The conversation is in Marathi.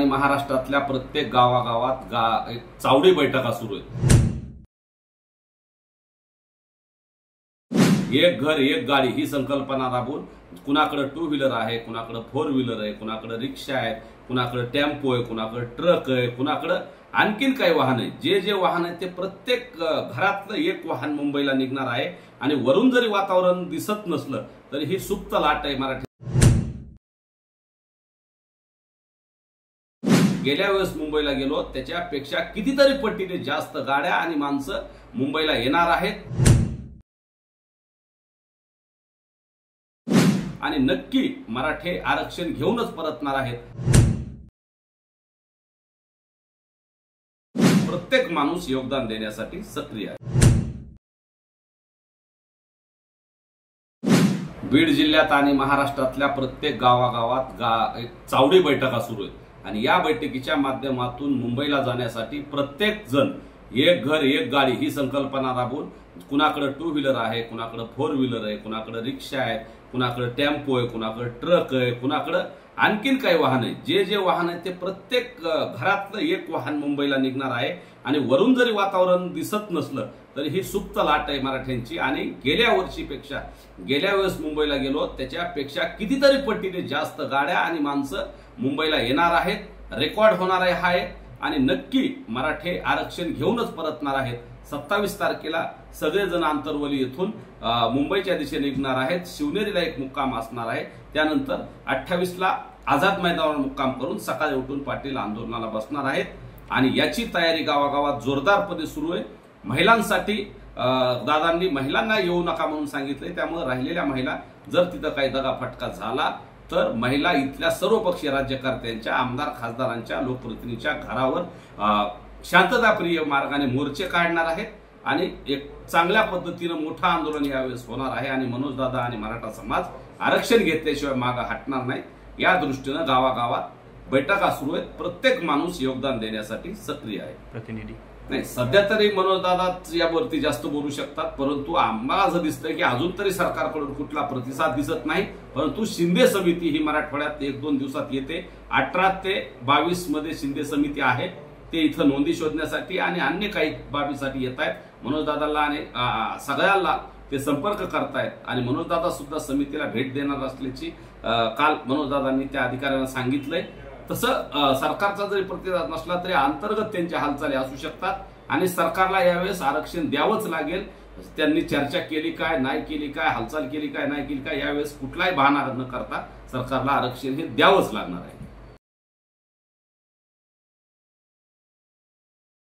महाराष्ट्रातल्या प्रत्येक गावागावात एक चावडी बैठका सुरू आहेत। एक घर एक गाडी ही संकल्पना राबवून कुणाकडे टू व्हीलर आहे, कुणाकडे फोर व्हीलर आहे, कुणाकडे रिक्षा आहे, कुणाकडे टेम्पो आहे, कुणाकडे ट्रक आहे, कुणाकडे आणखीन काही वाहन आहे। जे जे वाहन आहे ते प्रत्येक घरातलं एक वाहन मुंबईला निघणार आहे आणि वरून जरी वातावरण दिसत नसलं तरी ही सुप्त लाट आहे मराठी। गेल्या वेळेस मुंबईला गेलो त्याच्यापेक्षा कितीतरी पटीने जास्त गाड्या आणि माणसं मुंबईला येणार आहेत आणि नक्की मराठे आरक्षण घेऊनच परतणार आहेत। प्रत्येक माणूस योगदान देण्यासाठी सक्रिय आहे। बीड जिल्ह्यात आणि महाराष्ट्रातल्या प्रत्येक गावागावात एक चावडी बैठका सुरू आहेत आणि या बैठकीच्या माध्यमातून मुंबईला जाण्यासाठी प्रत्येक जण एक घर एक गाडी ही संकल्पना राबवून कुणाकडे टू व्हीलर आहे, कुणाकडे फोर व्हीलर आहे, कुणाकडे रिक्षा आहे, कुणाकडे टेम्पो आहे, कुणाकडे ट्रक आहे, कुणाकडे आणखीन काही वाहन आहे। जे जे वाहन आहे ते प्रत्येक घरातलं एक वाहन मुंबईला निघणार आहे आणि वरून जरी वातावरण दिसत नसलं तरी ही सुप्त लाट आहे मराठ्यांची। आणि गेल्या वर्षीपेक्षा गेल्या वेळेस मुंबईला गेलो त्याच्यापेक्षा कितीतरी पटीने जास्त गाड्या आणि माणसं मुंबईला येणार आहेत, रेकॉर्ड होणार आहे आणि नक्की मराठे आरक्षण घेऊनच परतणार आहेत। 27 तारखेला सगळेजण आंतरवली येथून मुंबईच्या दिशेने निघणार आहेत। शिवनेरीला एक मुक्काम असणार आहे। त्यानंतर 28ला आझाद मैदानावर मुक्काम करून सकाळी उठून पाटील आंदोलनाला बसणार आहेत आणि याची तयारी गावागावात जोरदारपणे सुरू आहे। महिलांसाठी दादांनी महिलांना येऊ नका म्हणून सांगितले, त्यामुळे राहिलेल्या महिला जर तिथं काही दगाफटका झाला तर महिला इथल्या सर्वपक्षीय राज्यकर्त्यांच्या, आमदार खासदारांच्या, लोकप्रतिनिधींच्या घरावर शांतताप्रिय मार्गाने मोर्चे काढणार आहेत आणि एक चांगल्या पद्धतीने मोठं आंदोलन यावेळेस होणार आहे आणि मनोजदादा आणि मराठा समाज आरक्षण घेतल्याशिवाय मागे हटणार नाही। या दृष्टीने गावागावात बैठका सुरू आहेत। प्रत्येक माणूस योगदान देण्यासाठी सक्रिय आहे। प्रतिनिधी नाही, सध्या तरी मनोजदादाच यावरती जास्त बोलू शकतात, परंतु आम्हाला असं दिसतंय की अजून तरी सरकारकडून कुठला प्रतिसाद दिसत नाही। परंतु शिंदे समिती ही मराठवाड्यात 1-2 दिवसात येते। 18 ते 22 मध्ये शिंदे समिती आहे, ते इथं नोंदी शोधण्यासाठी आणि अन्य काही बाबीसाठी येत आहेत। मनोजदादाला आणि सगळ्यांना ते संपर्क करतायत आणि मनोजदादा सुद्धा समितीला भेट देणार असल्याची काल मनोजदादांनी त्या अधिकाऱ्यांना सांगितलंय। तसं सरकारचा जरी प्रतिसाद नसला तरी अंतर्गत त्यांच्या हालचाली असू शकतात आणि सरकारला यावेळेस आरक्षण द्यावंच लागेल। त्यांनी चर्चा केली काय नाही केली काय, हालचाल केली काय नाही केली काय, यावेळेस कुठलाही बहाणा न करता सरकारला आरक्षण हे द्यावंच लागणार आहे।